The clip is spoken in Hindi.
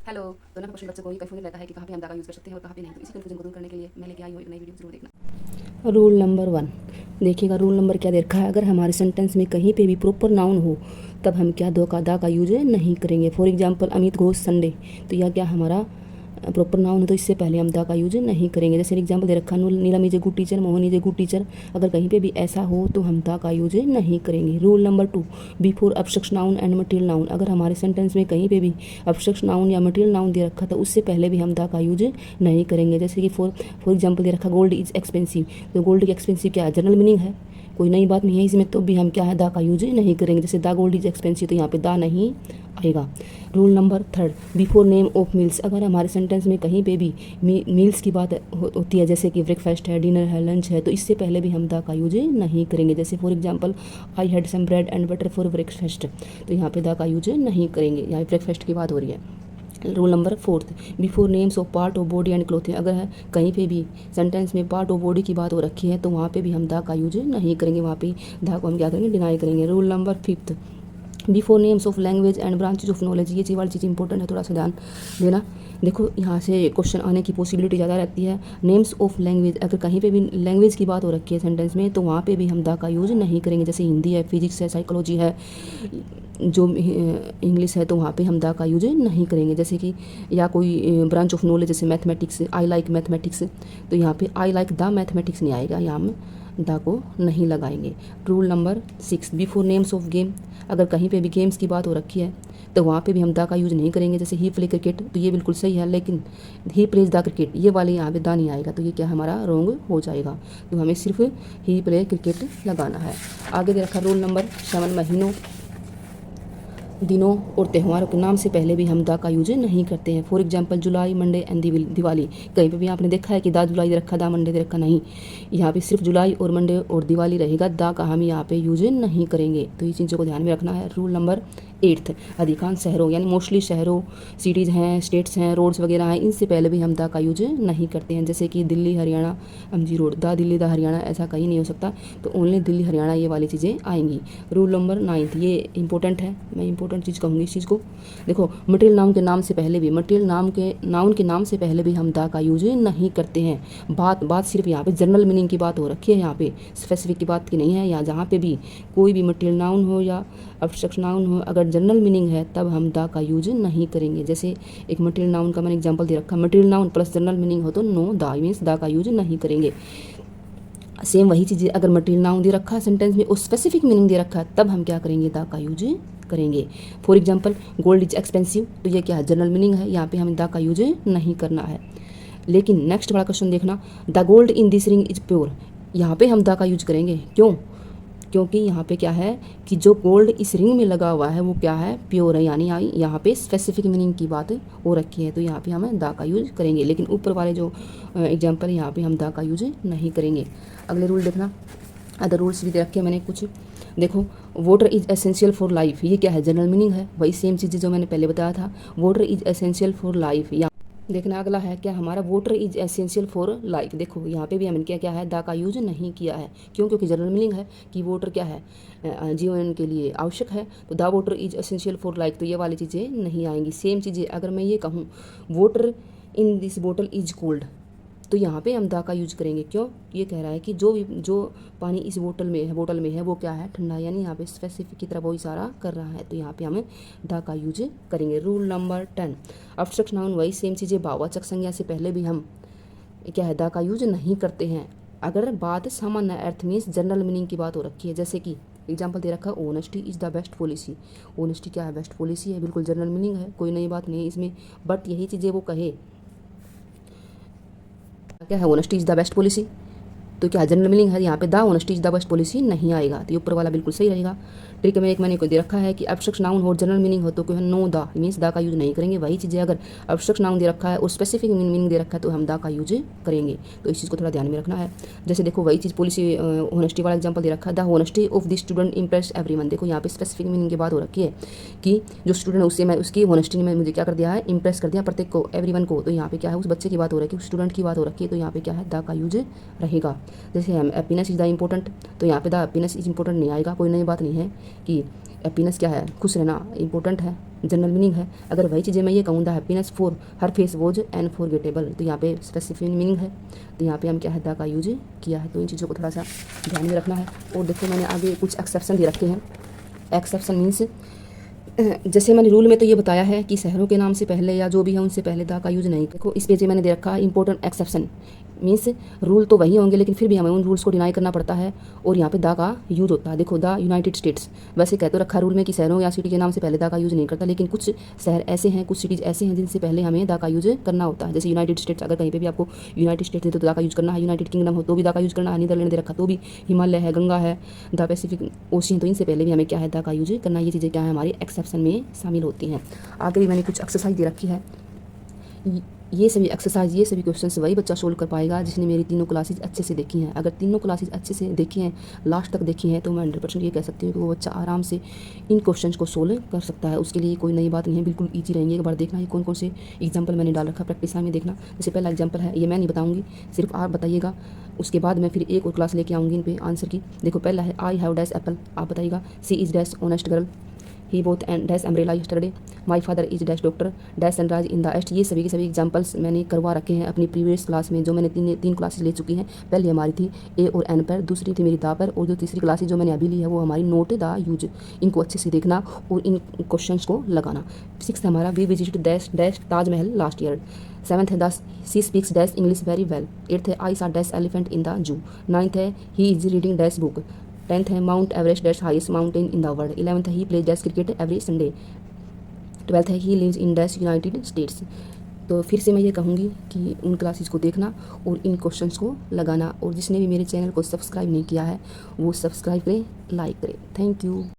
हेलो। दोनों का क्वेश्चन बच्चों को ही कंफ्यूजन रहता है कि कहाँ पे हम दा का यूज़ कर सकते हैं और कहाँ पे नहीं। तो इसी कंफ्यूजन को दूर करने के लिए मैं लेके आई हूँ एक नई वीडियो, जरूर देखना। रूल नंबर 1 देखिएगा। रूल नंबर क्या दे रखा है, अगर हमारे सेंटेंस में कहीं पे भी प्रॉपर नाउन हो तब हम क्या दो का दा का यूज नहीं करेंगे। For example Amit Ghosh Sunday, तो यह क्या हमारा प्रॉपर नाउन हो, तो इससे पहले हम दा का यूज नहीं करेंगे। जैसे एग्जांपल दे रखा Neelam is a good teacher, Mohan is a good teacher, अगर कहीं पे भी ऐसा हो तो हम दा का यूज नहीं करेंगे। Rule number 2 before abstract noun and material noun, अगर हमारे सेंटेंस में कहीं पे भी अब्स्ट्रक्ट नाउन या मटेरियल नाउन दे रखा था उससे पहले भी हम दा का यूज नहीं करेंगे। जैसे कि फॉर एग्जांपल दे रखा गोल्ड इज एक्सपेंसिव, तो गोल्ड की एक्सपेंसिव क्या है, जनरल मीनिंग है, कोई नई बात नहीं है इसमें, तो भी हम क्या है दा का यूज नहीं करेंगे। जैसे दा गोल्ड इज एक्सपेंसिव, तो यहाँ पे दा नहीं आएगा। Rule number 3 before name of meals, अगर हमारे सेंटेंस में कहीं पे भी मील्स की बात होती है, जैसे कि ब्रेकफास्ट है, डिनर है, लंच है, तो इससे पहले भी हम दा का यूज नहीं करेंगे। जैसे for example I had some bread and butter for breakfast, तो यहाँ पे दा का यूज नहीं करेंगे, यहाँ ब्रेकफास्ट की बात हो रही है। Rule number 4 before names of part of body and clothing, अगर है कहीं पे भी सेंटेंस में पार्ट ऑफ बॉडी की बात हो रखी है तो वहाँ पे भी हम दा का यूज नहीं करेंगे, वहाँ पे दा को हम क्या करेंगे, डिनाई करेंगे। Rule number 5 before names of language and branches of knowledge, ये चीज़ वाली चीज़ इंपॉर्टेंट है, थोड़ा सा ध्यान देना। देखो यहाँ से क्वेश्चन आने की पॉसिबिलिटी ज़्यादा रहती है। नेम्स ऑफ लैंग्वेज, अगर कहीं पे भी लैंग्वेज की बात हो रखी है सेंटेंस में तो वहाँ पे भी हम दा का यूज नहीं करेंगे। जैसे हिंदी है, फिजिक्स है, साइकोलॉजी है, जो इंग्लिश है, तो वहाँ पे हम दा का यूज नहीं करेंगे। जैसे कि या कोई ब्रांच ऑफ नॉलेज जैसे मैथमेटिक्स, आई लाइक मैथमेटिक्स, तो यहाँ पे आई लाइक द मैथमेटिक्स नहीं आएगा, यहाँ हम दा को नहीं लगाएंगे। Rule number 6 before names of game, अगर कहीं पे भी गेम्स की बात हो रखी है तो वहाँ पे भी हम दा का यूज नहीं करेंगे। जैसे ही प्ले क्रिकेट, तो ये बिल्कुल सही है, लेकिन ही प्लेज द क्रिकेट, ये वाले यहाँ पे दा नहीं आएगा, तो ये क्या हमारा रॉन्ग हो जाएगा। तो हमें सिर्फ ही प्ले क्रिकेट लगाना है। आगे दे रखा रूल नंबर 7 महीनों, दिनों और त्योहारों के नाम से पहले भी हम दा का यूज नहीं करते हैं। For example July, Monday and Diwali, कहीं पे भी आपने देखा है कि दा जुलाई दे रखा, दा मंडे दे रखा, नहीं, यहाँ पे सिर्फ जुलाई और मंडे और दिवाली रहेगा, दा का हम यहाँ पे यूज नहीं करेंगे। तो ये चीज़ों को ध्यान में रखना है। रूल नंबर 8 अधिकांश शहरों यानी मोस्टली शहरों, सिटीज़ हैं, स्टेट्स हैं, रोड्स वगैरह हैं, इनसे पहले भी हम दा का यूज नहीं करते हैं। जैसे कि दिल्ली हरियाणा एमजी रोड, दा दिल्ली दा हरियाणा, ऐसा कहीं नहीं हो सकता, तो ओनली दिल्ली हरियाणा ये वाली चीज़ें आएंगी। रूल नंबर 9 ये इंपॉर्टेंट है, मैं इंपॉर्टेंट चीज़ कहूँगी इस चीज़ को। देखो मटेरियल नाउन के नाम से पहले भी, मटेरियल नाउन के नाम से पहले भी हम दा का यूज नहीं करते हैं। बात सिर्फ यहाँ पे जनरल मीनिंग की बात हो रखी है, यहाँ पे स्पेसिफिक की बात की नहीं है। यहाँ जहाँ पे भी कोई भी मटेरियल नाउन हो या अब्स्ट्रक्ट नाउन हो, अगर जनरल मीनिंग है तब हम दा का यूज नहीं करेंगे। जैसे एक मटेरियल नाउन का मैंने एग्जांपल दे रखा, material noun plus general meaning हो तो नो दा, मीन्स दा का यूज नहीं करेंगे। सेम वही चीज़ अगर मटेरियल नाउन दे रखा है सेंटेंस में, उस स्पेसिफिक मीनिंग दे रखा है, तब हम क्या करेंगे, दा का यूज करेंगे। For example gold is expensive, तो ये क्या है, जनरल मीनिंग है, यहाँ पे हमें दा का यूज नहीं करना है। लेकिन नेक्स्ट वाला क्वेश्चन देखना, the gold in this ring is pure, यहाँ पे हम दा का यूज करेंगे। क्यों? क्योंकि यहाँ पे क्या है कि जो गोल्ड इस रिंग में लगा हुआ है वो क्या है, प्योर है, यानी यहाँ पे स्पेसिफिक मीनिंग की बात हो रखी है, तो यहाँ पे हम दा का यूज करेंगे। लेकिन ऊपर वाले जो एग्जांपल है यहाँ पे हम दा का यूज नहीं करेंगे। अगले रूल देखना, अदर रूल्स भी दे रखे मैंने कुछ। देखो water is essential for life, ये क्या है, जनरल मीनिंग है, वही सेम चीज़ जो मैंने पहले बताया था, water is essential for life. देखना अगला है क्या हमारा, water is essential for life. देखो यहाँ पे भी हमने क्या है, दा का यूज नहीं किया है। क्यों? क्योंकि जनरल मीनिंग है कि वाटर क्या है, जीवन के लिए आवश्यक है, तो दा water is essential for life, तो ये वाली चीज़ें नहीं आएंगी। सेम चीज़ें अगर मैं ये कहूँ water in this bottle is cold, तो यहाँ पे हम दा का यूज करेंगे। क्यों? ये कह रहा है कि जो पानी इस बोतल में है वो क्या है, ठंडा, यानी यहाँ पे स्पेसिफिक की तरफ वो इशारा कर रहा है, तो यहाँ पे हमें दा का यूज करेंगे। रूल नंबर 10 अब्स्ट्रक्ट नाउन, वही सेम चीज़ें, भाववाचक संज्ञा से पहले भी हम क्या है, दा का यूज नहीं करते हैं। अगर बात सामान्य अर्थ मीन्स जनरल मीनिंग की बात हो रखी है, जैसे कि एग्जाम्पल दे रखा है honesty is the best policy, honesty क्या है, बेस्ट पॉलिसी है, बिल्कुल जनरल मीनिंग है, कोई नई बात नहीं है इसमें। बट यही चीज़ें वो कहे क्या है, honesty is the best policy, तो क्या जनरल मीनिंग है, यहाँ पे the honesty is the best policy नहीं आएगा, तो ये ऊपर वाला बिल्कुल सही रहेगा। ट्रिक में एक मैंने को दे रखा है कि अब्स्ट्रक्ट नाउन हो जनरल मीनिंग हो तो क्या है, नो द, मीन्स दा का यूज नहीं करेंगे। वही चीज़ें अगर अब्स्ट्रक्ट नाउन दे रखा है और स्पेसिफिक मीनिंग दे रखा है तो हम दा का यूज करेंगे, तो इस चीज़ को थोड़ा ध्यान में रखना है। जैसे देखो वही चीज़ पॉलिसी ऑनेस्टी वाला एग्जाम्पल दे रखा है, the honesty of the student impress everyone. देखो यहाँ पे स्पेसिफिक मीनिंग की बात हो रखी है कि जो स्टूडेंट है उससे मैं उसकी ऑनेस्टी ने मुझे क्या कर दिया है, इंप्रेस कर दिया प्रत्येक को, एवरीवन को, तो यहाँ पे क्या है, उस बच्चे की बात हो रखी है, स्टूडेंट की बात हो रखी है, तो यहाँ पे क्या है, दा का यूज रहेगा। जैसे हम हैप्पीनेस इज द इंपॉर्टेंट, तो यहाँ पे द हैप्पीनेस इज इंपॉर्टेंट नहीं आएगा, कोई नई बात नहीं है कि हैप्पीनेस क्या है, खुश रहना, इंपॉर्टेंट है, जनरल मीनिंग है। अगर वही चीज़ें मैं ये कहूँ the happiness for her face was unforgettable, तो यहाँ पे स्पेसिफिक मीनिंग है, तो यहाँ पे हम क्या है द का यूज किया है। तो इन चीज़ों को थोड़ा सा ध्यान में रखना है। और देखो मैंने आगे कुछ एक्सेप्शन दे रखे हैं। एक्सेप्शन मीन्स जैसे मैंने रूल में तो ये बताया है कि शहरों के नाम से पहले या जो भी है उनसे पहले दा का यूज़ नहीं। देखो इस पेज में मैंने दे रखा है इंपॉर्टेंट एक्सेप्शन मीन्स रूल तो वही होंगे लेकिन फिर भी हमें उन रूल्स को डिनाई करना पड़ता है और यहाँ पे दा का यूज होता है। देखो द यूनाइटेड स्टेट्स, वैसे कह तो रखा रूल में कि शहरों या सिटी के नाम से पहले दा का यूज़ नहीं करता, लेकिन कुछ शहर ऐसे हैं, कुछ सिटीज़ ऐसे हैं जिनसे पहले हमें दा का यूज़ करना होता है। जैसे यूनाइटेड स्टेट्स, अगर कहीं पे भी आपको यूनाइटेड स्टेट्स दे तो दा का यूज़ करना है। यूनाइटेड किंगडम हो तो भी दा का यूज़ करना है। नीदरलैंड दे रखा तो भी, हिमालय है, गंगा है, द पैसिफिक ओशियन, तो इनसे पहले भी हमें क्या है दा का यूज़ करना है। ये चीज़ें क्या है हमारी एक्सेप्शन में शामिल होती हैं। आगे भी मैंने कुछ एक्सरसाइज दे रखी है। ये सभी एक्सरसाइज, ये सभी क्वेश्चंस वही बच्चा सोल्व कर पाएगा जिसने मेरी तीनों क्लासेज अच्छे से देखी हैं। अगर तीनों क्लासेज अच्छे से देखी हैं, लास्ट तक देखी हैं, तो मैं 100% ये कह सकती हूँ कि वो बच्चा आराम से इन क्वेश्चंस को सोल्व कर सकता है। उसके लिए कोई नई बात नहीं है, बिल्कुल ईजी रहेंगे। एक बार देखना है कौन कौन से एग्जाम्पल मैंने डाल रखा, प्रैक्टिस में देखना। जैसे पहला एग्जाम्पल है, ये मैं नहीं बताऊँगी, सिर्फ आप बताइएगा। उसके बाद मैं फिर एक और क्लास लेके आऊँगी इन पे आंसर की। देखो पहला है आई हैव डैश एप्पल, आप बताइएगा। She is dash honest girl, he both and dash umbrella yesterday, my father is dash doctor, dash sunrise in the east. ये सभी के सभी एग्जाम्पल्स मैंने करवा रखे हैं अपनी प्रीवियस क्लास में, जो मैंने तीन क्लासेस ले चुकी हैं। पहली हमारी थी ए और एन पर, दूसरी थी मेरी दा पर, और जो तीसरी क्लासेस जो मैंने अभी ली है वो हमारी नोट द यूज। इनको अच्छे से देखना और इन क्वेश्चंस को लगाना। 6th हमारा we visit dash dash Taj Mahal last year. 7th है she speaks dash English very well. 8th है आई सा dash elephant in the zoo. 9th है he is reading dash book. 10th है Mount Everest dash highest mountain in the world. 11th है he plays dash cricket every Sunday. 12th है he lives in dash United States. तो फिर से मैं ये कहूँगी कि उन क्लासेस को देखना और इन क्वेश्चंस को लगाना। और जिसने भी मेरे चैनल को सब्सक्राइब नहीं किया है वो सब्सक्राइब करें, लाइक करें। Thank you.